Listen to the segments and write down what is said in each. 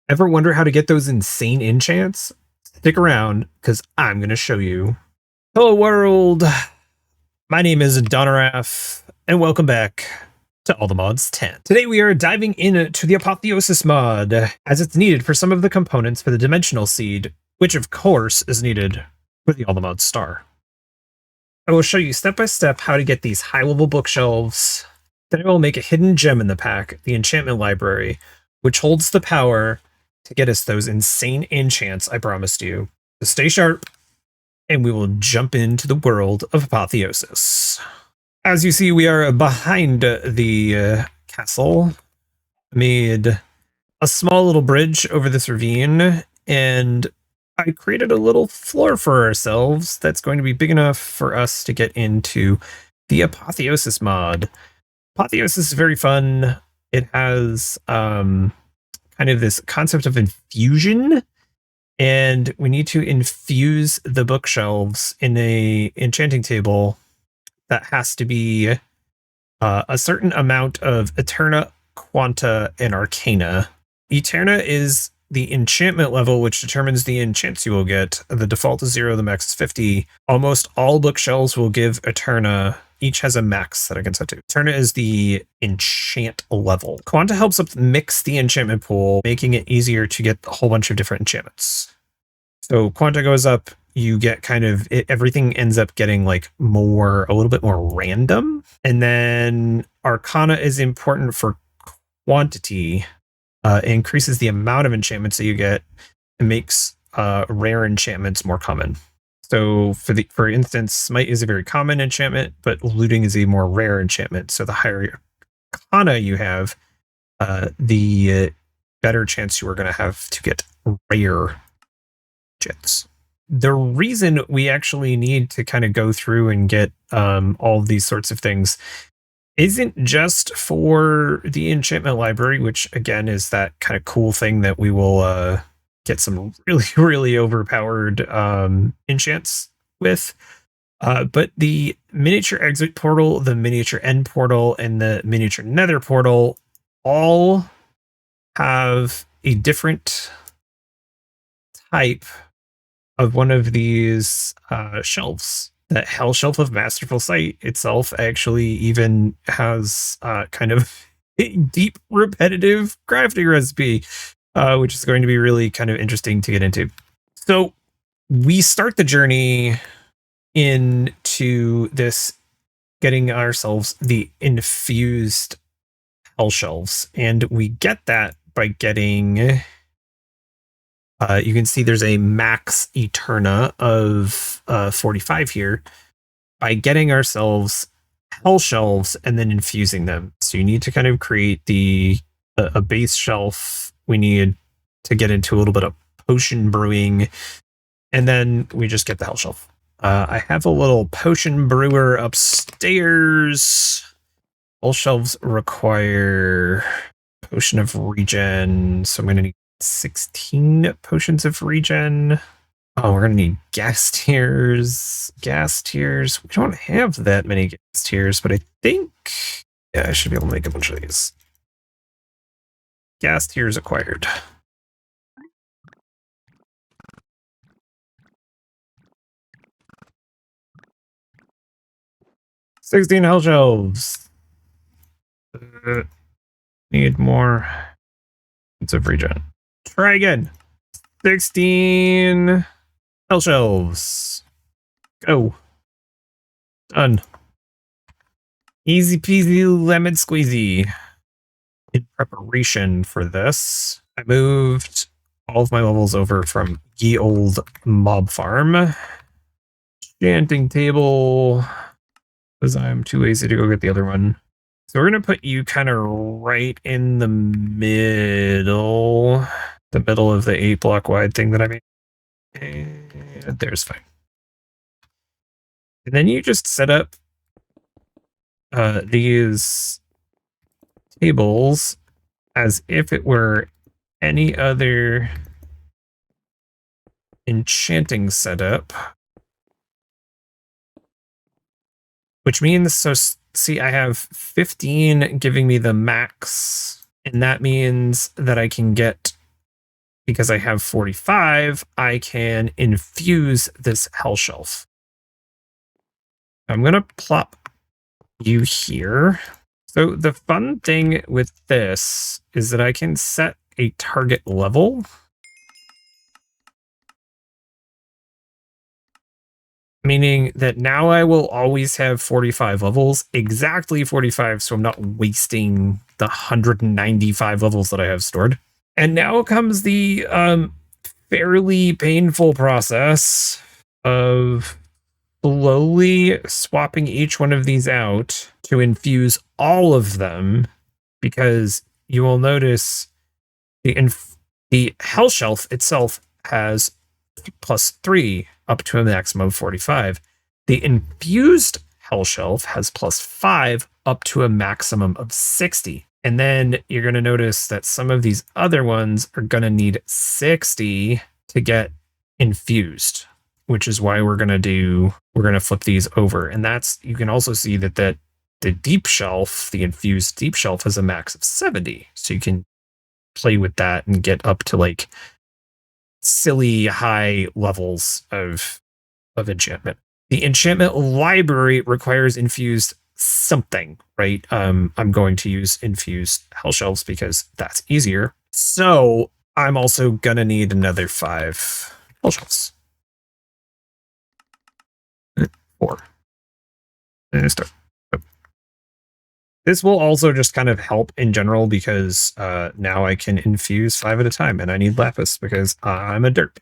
Ever wonder how to get those insane enchants? Stick around, because I'm going to show you. Hello world! My name is Donoraffe, and welcome back to Allthemods 10. Today we are diving into the Apotheosis mod, as it's needed for some of the components for the Dimensional Seed, which of course is needed for the Allthemods Star. I will show you step by step how to get these high-level bookshelves. Then I will make a hidden gem in the pack, the Enchantment Library, which holds the power to get us those insane enchants I promised you. So stay sharp, and we will jump into the world of Apotheosis. As you see, we are behind the castle. Made a small little bridge over this ravine, and I created a little floor for ourselves that's going to be big enough for us to get into the Apotheosis mod. Apotheosis is very fun. It has kind of this concept of infusion, and we need to infuse the bookshelves in a enchanting table that has to be a certain amount of Eterna, Quanta, and Arcana. Eterna is the enchantment level, which determines the enchants you will get. The default is 0, the max is 50. Almost all bookshelves will give Eterna. Each has a max that I can set to. Eterna is the enchant level. Quanta helps up mix the enchantment pool, making it easier to get a whole bunch of different enchantments. So Quanta goes up, you get kind of, everything ends up getting like a little bit more random. And then Arcana is important for quantity. It increases the amount of enchantments that you get and makes rare enchantments more common. So for instance, Smite is a very common enchantment, but Looting is a more rare enchantment. So the higher Arcana you have, the better chance you are going to have to get rare enchants. The reason we actually need to kind of go through and get all of these sorts of things isn't just for the enchantment library, which again is that kind of cool thing that we will get some really, really overpowered enchants with. But the miniature exit portal, the miniature end portal, and the miniature nether portal all have a different type of one of these shelves. That Hellshelves of Masterful Sight itself actually even has kind of a deep, repetitive crafting recipe, which is going to be really kind of interesting to get into. So we start the journey into this, getting ourselves the infused Hellshelves, and we get that by getting... you can see there's a max Eterna of 45 here by getting ourselves Hellshelves and then infusing them. So you need to kind of create a base shelf. We need to get into a little bit of potion brewing, and then we just get the Hellshelf. I have a little potion brewer upstairs. Hellshelves require potion of regen, so I'm going to need 16 potions of regen. Oh, we're gonna need gas tiers. Gas tiers. We don't have that many gas tiers, but I think, yeah, I should be able to make a bunch of these. Gas tiers acquired. $16 Hellshelves. Need more points of regen. Try again. 16 Hellshelves. Go. Done. Easy peasy lemon squeezy. In preparation for this, I moved all of my levels over from ye old mob farm. Enchanting table, because I'm too lazy to go get the other one. So we're going to put you kind of right in the middle of the 8 block wide thing that I made. And there's fine. And then you just set up these tables as if it were any other enchanting setup. Which means, so see, I have 15 giving me the max, and that means that I can get because I have 45, I can infuse this Hellshelf. I'm going to plop you here. So the fun thing with this is that I can set a target level. Meaning that now I will always have 45 levels, exactly 45, so I'm not wasting the 195 levels that I have stored. And now comes the fairly painful process of slowly swapping each one of these out to infuse all of them, because you will notice the Hell Shelf itself has +3 up to a maximum of 45. The infused Hell Shelf has +5 up to a maximum of 60. And then you're going to notice that some of these other ones are going to need 60 to get infused, which is why we're going to flip these over. And that's, you can also see that the deep shelf, the infused deep shelf, has a max of 70. So you can play with that and get up to like silly high levels of enchantment. The Enchantment Library requires infused something, right? I'm going to use infused Hellshelves because that's easier. So I'm also gonna need another 5 Hellshelves. 4. And start. This will also just kind of help in general because now I can infuse 5 at a time, and I need lapis because I'm a derp.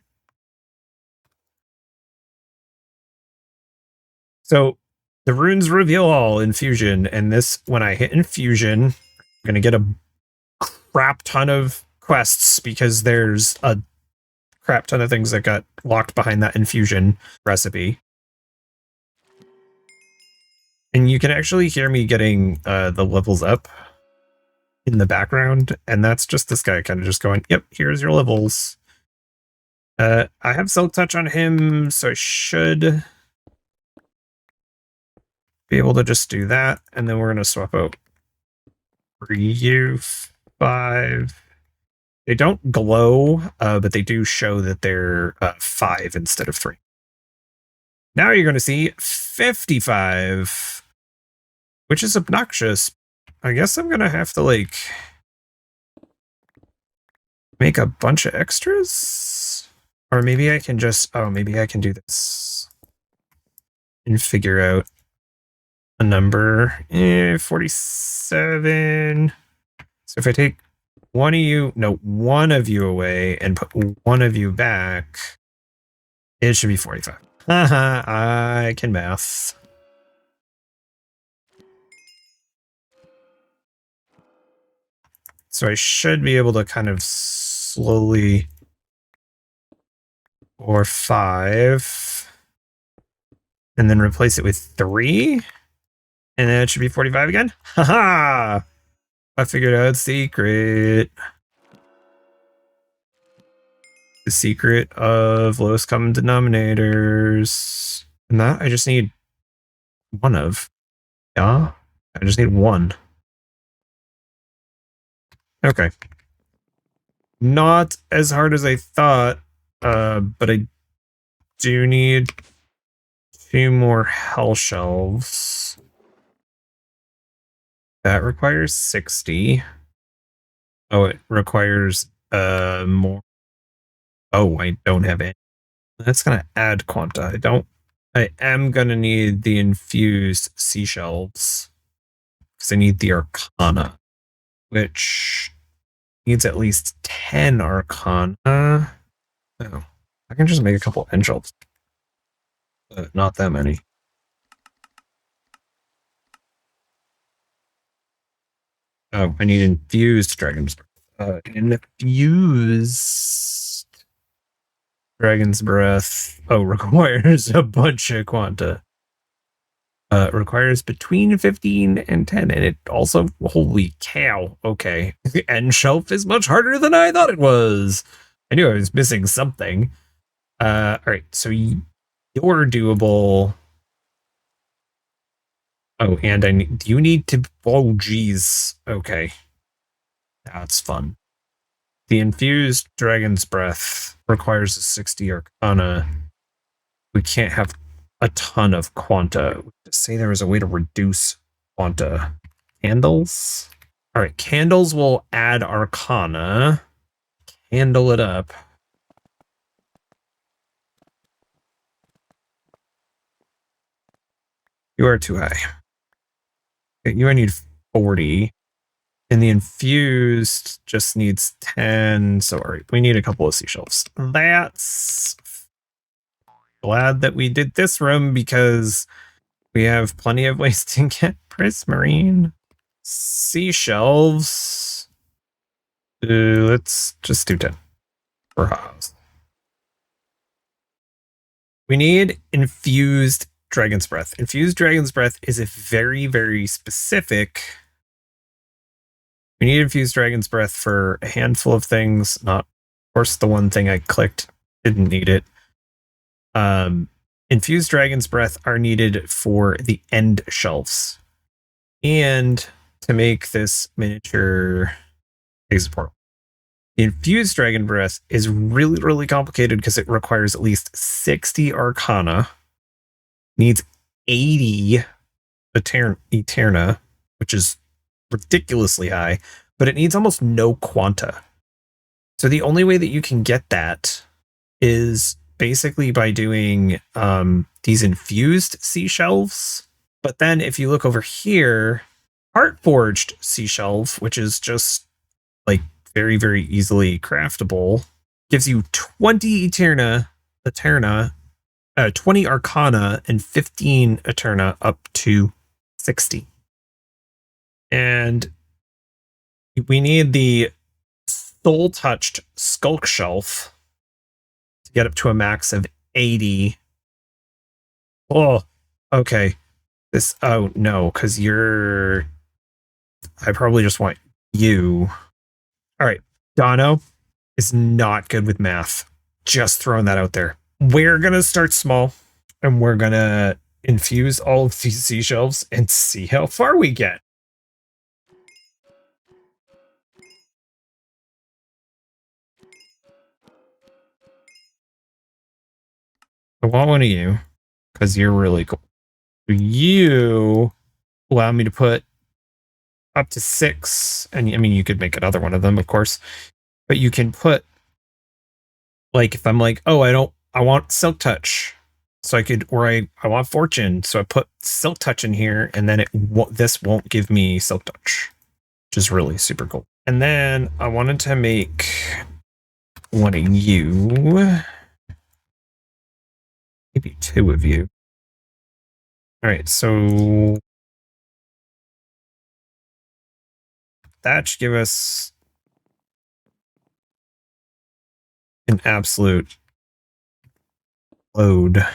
So the runes reveal all infusion, and this, when I hit infusion, I'm gonna get a crap ton of quests because there's a crap ton of things that got locked behind that infusion recipe. And you can actually hear me getting the levels up in the background, and that's just this guy kind of just going, yep, here's your levels. I have Silk Touch on him, so I should be able to just do that, and then we're going to swap out for you 5. They don't glow, but they do show that they're 5 instead of 3. Now you're going to see 55, which is obnoxious. I guess I'm going to have to like make a bunch of extras, or maybe I can just, maybe I can do this and figure out a number. 47. So if I take one of you away and put one of you back, it should be 45. Haha, I can math. So I should be able to kind of slowly, or 5, and then replace it with 3, and then it should be 45 again. Haha! I figured out the secret. The secret of lowest common denominators. And that I just need one of. Yeah, I just need 1. Okay. Not as hard as I thought, but I do need 2 more Hellshelves. That requires 60. Oh, it requires more. Oh, I don't have it. That's gonna add Quanta. I am gonna need the infused Seashelves because I need the Arcana, which needs at least 10 Arcana. Oh, I can just make a couple Enchants, but not that many. Oh, I need infused Dragon's Breath. Infused Dragon's Breath. Oh, requires a bunch of Quanta. Requires between 15 and 10, and it also, holy cow, okay. The end shelf is much harder than I thought it was. I knew I was missing something. All right, so you're doable. Oh, and you need to, oh geez, okay. That's fun. The Infused Dragon's Breath requires a 60 Arcana. We can't have a ton of Quanta. Say there was a way to reduce Quanta. Candles? All right, candles will add Arcana. Candle it up. You are too high. You need 40. And the Infused just needs 10. So, all right, we need a couple of Seashelves. That's glad that we did this room because we have plenty of ways to get Prismarine. Seashelves. Let's just do 10 for house. We need Infused Dragon's Breath. Infused Dragon's Breath is a very, very specific. We need Infused Dragon's Breath for a handful of things. Not, of course, the one thing I clicked didn't need it. Infused Dragon's Breath are needed for the end shelves and to make this miniature exit portal. The Infused Dragon Breath is really, really complicated because it requires at least 60 Arcana, needs 80 Eterna, which is ridiculously high, but it needs almost no Quanta. So the only way that you can get that is basically by doing these infused Seashelves. But then if you look over here, Heart Forged Seashelf, which is just like very, very easily craftable, gives you 20 Eterna, 20 Arcana, and 15 Eterna up to 60. And we need the Soul Touched SculkShelf to get up to a max of 80. Oh, okay. Oh no, because I probably just want you. All right. Dono is not good with math. Just throwing that out there. We're going to start small and we're going to infuse all of these Seashelves and see how far we get. I want one of you because you're really cool. You allow me to put up to 6, and I mean, you could make another one of them, of course, but you can put, like, if I'm like, oh, I want Silk Touch, so I could, or I want Fortune, so I put Silk Touch in here, and then this won't give me Silk Touch, which is really super cool. And then I wanted to make one of you, maybe 2 of you. All right, so that should give us an absolute load.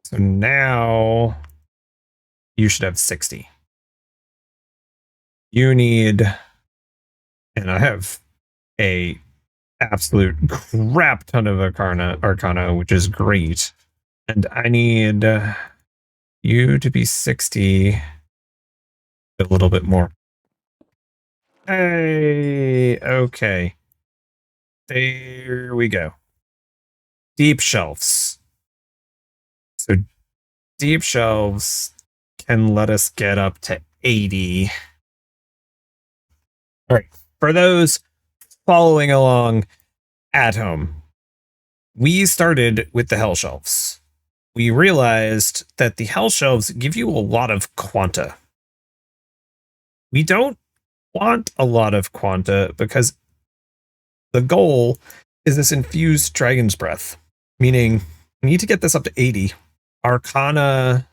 So now you should have 60. You need, and I have a absolute crap ton of Arcana, which is great. And I need you to be 60, a little bit more. Hey, okay. There we go. Deep shelves. So deep shelves can let us get up to 80. All right. For those following along at home, we started with the Hellshelves. We realized that the Hellshelves give you a lot of Quanta. We don't want a lot of Quanta because the goal is this infused Dragon's Breath, meaning we need to get this up to 80. Arcana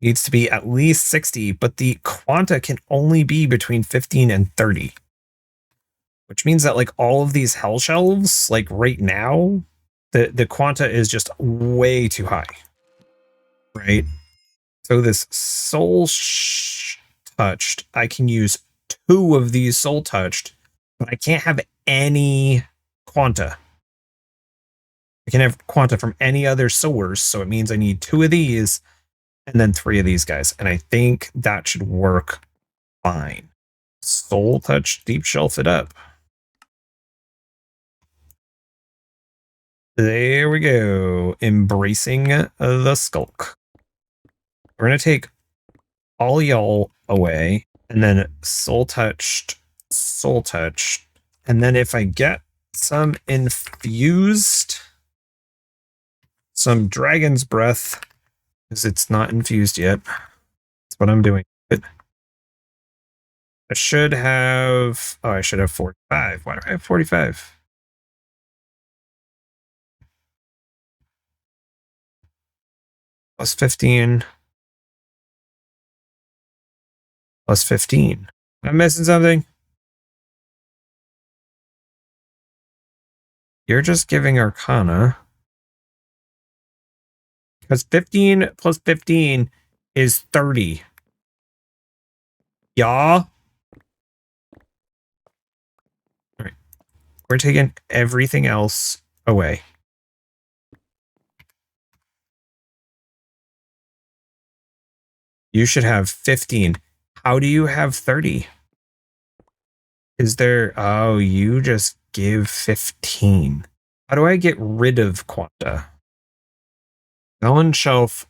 needs to be at least 60, but the Quanta can only be between 15 and 30. Which means that like all of these Hellshelves, like right now, the Quanta is just way too high. Right? So this Soul Touched, I can use 2 of these Soul Touched, but I can't have any Quanta. I can have Quanta from any other source, so it means I need 2 of these and then 3 of these guys. And I think that should work fine. Soul Touch, deep shelf it up. There we go. Embracing the skulk. We're going to take all y'all away and then soul touched. And then if I get some infused, some dragon's breath, because it's not infused yet. That's what I'm doing. I should have, I should have 45. Why do I have 45? Plus 15. Plus 15. I'm missing something. You're just giving Arcana. Because 15 plus 15 is 30. Yeah. All right. We're taking everything else away. You should have 15. How do you have 30? Is there... Oh, you just give 15. How do I get rid of Quanta? On shelf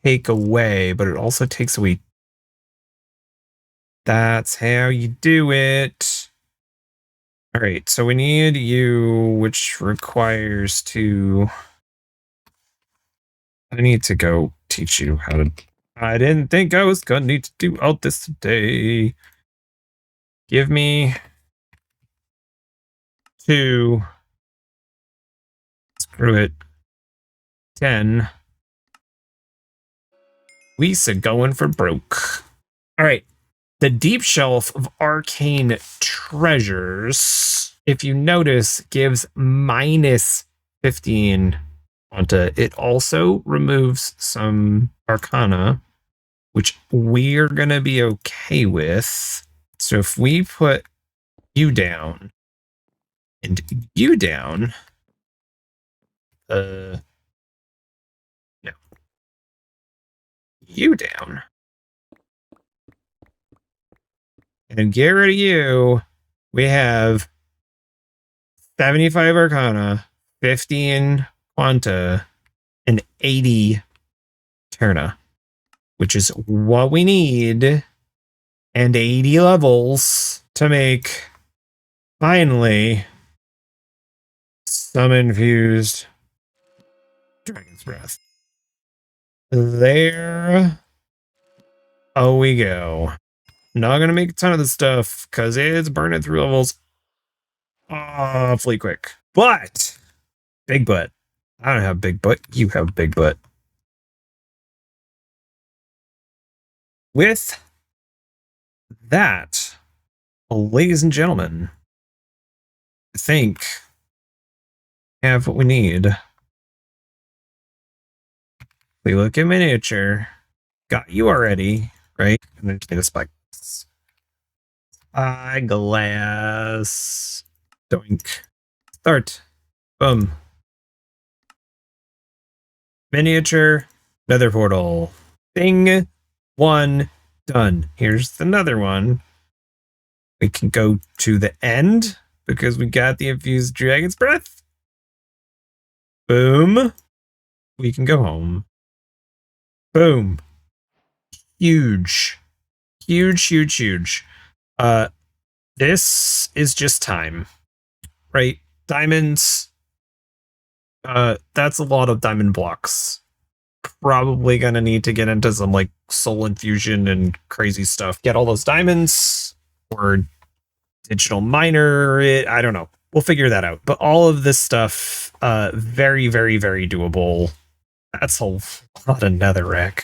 take away, but it also takes away. That's how you do it. All right, so we need you, which requires to... I need to go teach you how to... I didn't think I was gonna need to do all this today. Give me 2. Screw it. 10. Lisa going for broke. All right. The deep shelf of arcane treasures, if you notice, gives minus 15 Quanta. It also removes some arcana, which we're going to be okay with. So if we put you down and you down, no, you down, and get rid of you, we have 75 arcana, 15 Quanta, and 80 Terna, which is what we need, and 80 levels to make, finally, some infused Dragon's Breath. There we go. Not gonna make a ton of this stuff because it's burning through levels awfully quick. But big butt. I don't have big butt. You have big butt. With that, ladies and gentlemen, I think we have what we need. We look at miniature. Got you already, right? And then just need a spyglass. Spyglass. Doink. Start. Boom. Miniature. Nether portal. Thing. 1. Done. Here's another one. We can go to the end because we got the infused dragon's breath. Boom. We can go home. Boom. Huge. Huge, huge, huge. This is just time, right? Diamonds. That's a lot of diamond blocks. Probably gonna need to get into some like soul infusion and crazy stuff. Get all those diamonds or digital miner. I don't know. We'll figure that out. But all of this stuff, very, very, very doable. That's a lot of netherrack.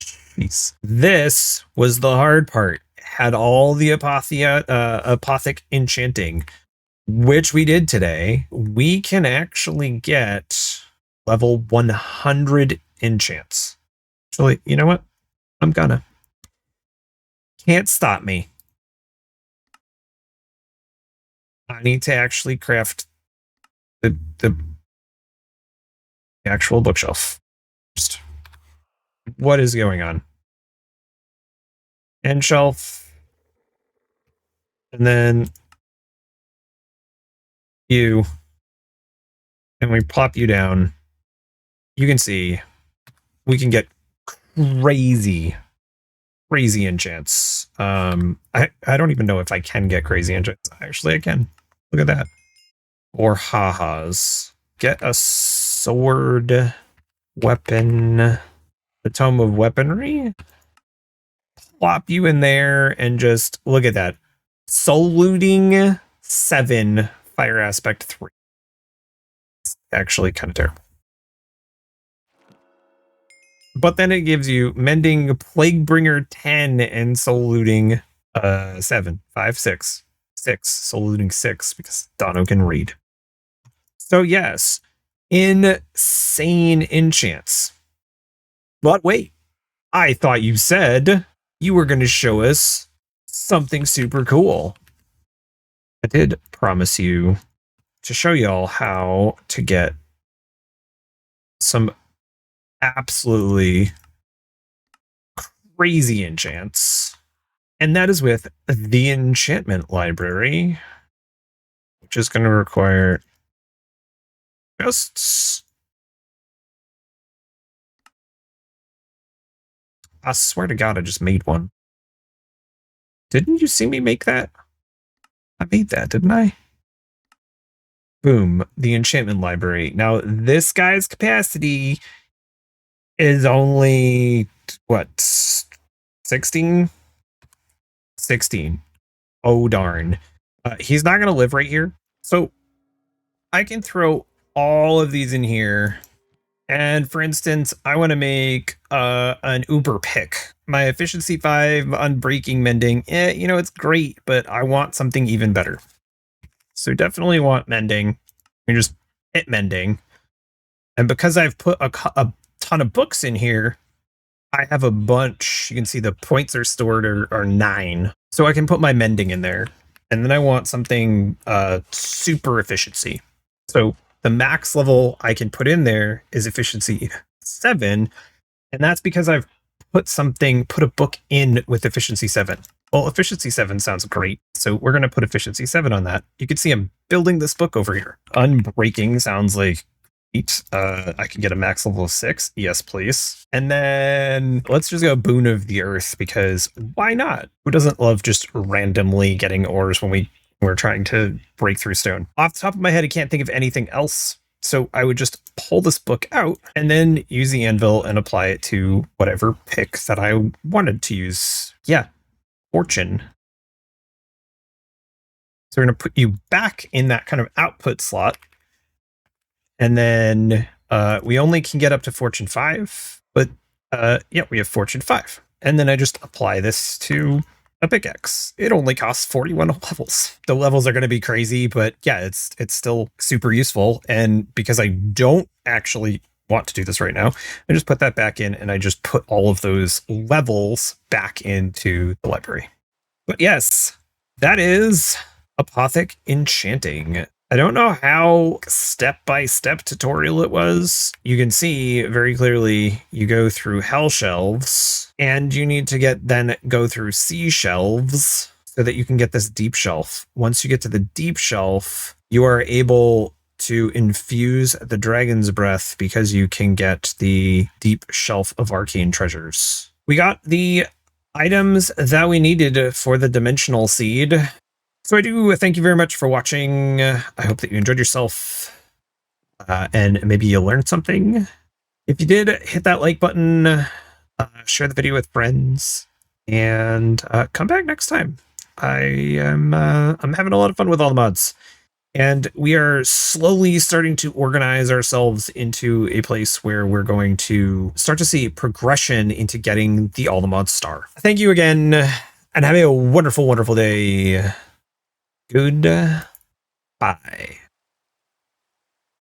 Jeez. This was the hard part. Had all the apothic enchanting, which we did today. We can actually get level 100 enchants. Actually, you know what? I'm gonna. Can't stop me. I need to actually craft the the actual bookshelf. Just what is going on? End shelf. And then you. And we plop you down. You can see we can get crazy enchants. I don't even know if I can get crazy enchants. Actually, I can. Look at that. Or ha-has. Get a sword, weapon, the Tome of Weaponry. Plop you in there and just look at that. Soul looting 7, fire aspect 3. It's actually kind of terrible. But then it gives you mending Plaguebringer 10 and soul looting 7, 5, 6. 6. Soul looting 6 because Dono can read. So yes, insane enchants. But wait, I thought you said you were going to show us something super cool. I did promise you to show y'all how to get some absolutely crazy enchants. And that is with the Enchantment Library, which is going to require just... I swear to God, I just made one. Didn't you see me make that? I made that, didn't I? Boom, the Enchantment Library. Now, this guy's capacity is only, what, 16? 16. Oh, darn. He's not going to live right here. So I can throw all of these in here. And for instance, I want to make an Uber pick. My efficiency 5 unbreaking mending. It's great, but I want something even better. So definitely want mending. We just hit mending. And because I've put a ton of books in here, I have a bunch. You can see the points are stored are 9. So I can put my mending in there. And then I want something super efficiency. So the max level I can put in there is efficiency 7. And that's because I've put a book in with efficiency 7. Well, efficiency 7 sounds great. So we're going to put efficiency 7 on that. You can see I'm building this book over here. Unbreaking sounds like 8. I can get a max level of 6. Yes, please. And then let's just go Boon of the Earth, because why not? Who doesn't love just randomly getting ores when we're trying to break through stone? Off the top of my head, I can't think of anything else. So I would just pull this book out and then use the anvil and apply it to whatever pick that I wanted to use. Yeah, fortune. So we're going to put you back in that kind of output slot. And then we only can get up to fortune 5. But yeah, we have fortune 5. And then I just apply this to a pickaxe. It only costs 41 levels. The levels are going to be crazy, but yeah, it's still super useful. And because I don't actually want to do this right now, I just put that back in and I just put all of those levels back into the library. But yes, that is Apotheosis Enchanting. I don't know how step-by-step tutorial it was. You can see very clearly you go through Hellshelves and you need to then go through Seashelves so that you can get this deep shelf. Once you get to the deep shelf, you are able to infuse the dragon's breath because you can get the deep shelf of arcane treasures. We got the items that we needed for the dimensional seed. So I do thank you very much for watching. I hope that you enjoyed yourself and maybe you learned something. If you did, hit that like button, share the video with friends, and come back next time. I'm having a lot of fun with all the mods, and we are slowly starting to organize ourselves into a place where we're going to start to see progression into getting the Allthemods Star. Thank you again, and have a wonderful, wonderful day. Goodbye.